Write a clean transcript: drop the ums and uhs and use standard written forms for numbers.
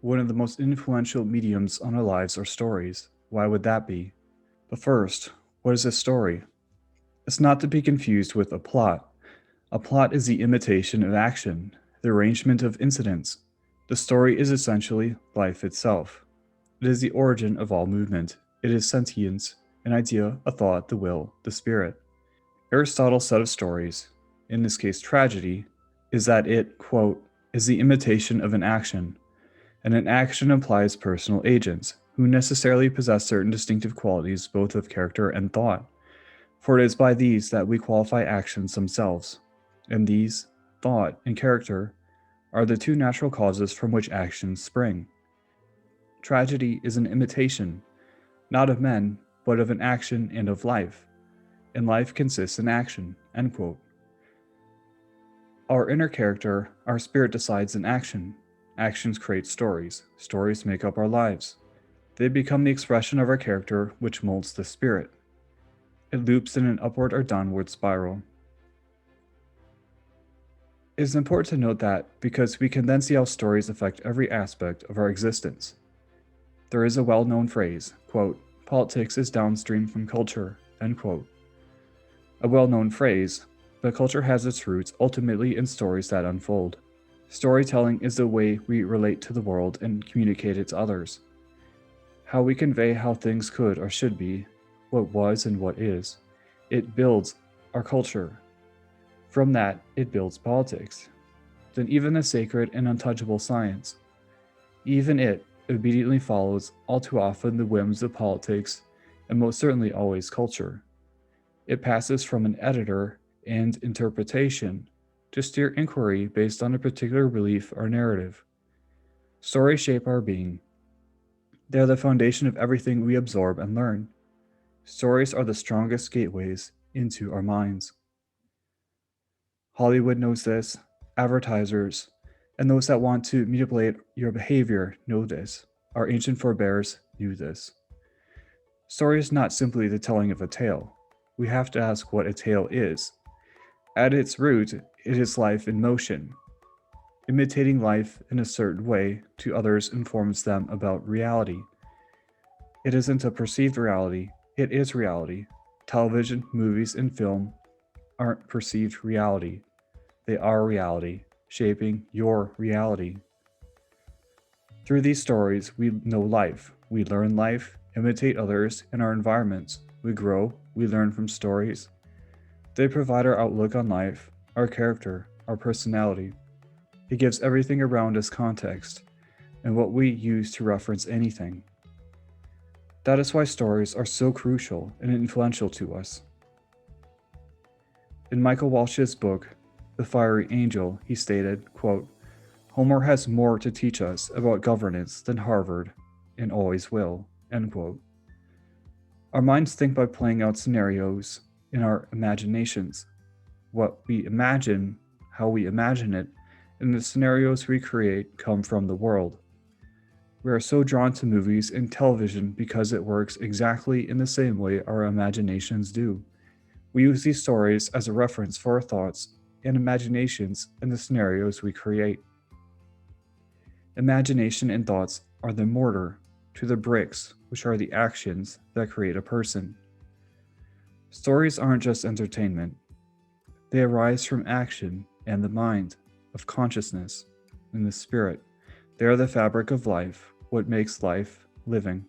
one of the most influential mediums on our lives are stories. Why would that be? But first, what is a story? It's not to be confused with a plot. A plot is the imitation of action, the arrangement of incidents. The story is essentially life itself. It is the origin of all movement. It is sentience, an idea, a thought, the will, the spirit. Aristotle's set of stories, in this case tragedy, is that it, quote, is the imitation of an action, and an action implies personal agents, who necessarily possess certain distinctive qualities both of character and thought. For it is by these that we qualify actions themselves, and these, thought and character, are the two natural causes from which actions spring. Tragedy is an imitation, not of men, but of an action and of life, and life consists in action, end quote. Our inner character, our spirit decides in action. Actions create stories. Stories make up our lives. They become the expression of our character, which molds the spirit. It loops in an upward or downward spiral. It is important to note that because we can then see how stories affect every aspect of our existence. There is a well-known phrase, quote, politics is downstream from culture, end quote. A well-known phrase, but culture has its roots ultimately in stories that unfold. Storytelling is the way we relate to the world and communicate it to others. How we convey how things could or should be, what was and what is. It builds our culture. From that, it builds politics. Then even the sacred and untouchable science. Even it obediently follows all too often the whims of politics and most certainly always culture. It passes from an editor and interpretation to steer inquiry based on a particular belief or narrative. Stories shape our being. They are the foundation of everything we absorb and learn. Stories are the strongest gateways into our minds. Hollywood knows this, advertisers, and those that want to manipulate your behavior know this. Our ancient forebears knew this. Story is not simply the telling of a tale. We have to ask what a tale is. At its root, it is life in motion. Imitating life in a certain way to others informs them about reality. It isn't a perceived reality, it is reality. Television, movies, and film aren't perceived reality. They are reality, shaping your reality. Through these stories, we know life, we learn life, imitate others in our environments. We grow, we learn from stories. They provide our outlook on life, our character, our personality. It gives everything around us context and what we use to reference anything. That is why stories are so crucial and influential to us. In Michael Walsh's book, The Fiery Angel, he stated, quote, Homer has more to teach us about governance than Harvard, and always will, end quote. Our minds think by playing out scenarios in our imaginations. What we imagine, how we imagine it, and the scenarios we create come from the world. We are so drawn to movies and television because it works exactly in the same way our imaginations do. We use these stories as a reference for our thoughts and imaginations in the scenarios we create. Imagination and thoughts are the mortar to the bricks, which are the actions that create a person. Stories aren't just entertainment. They arise from action and the mind, of consciousness, and the spirit. They are the fabric of life, what makes life living.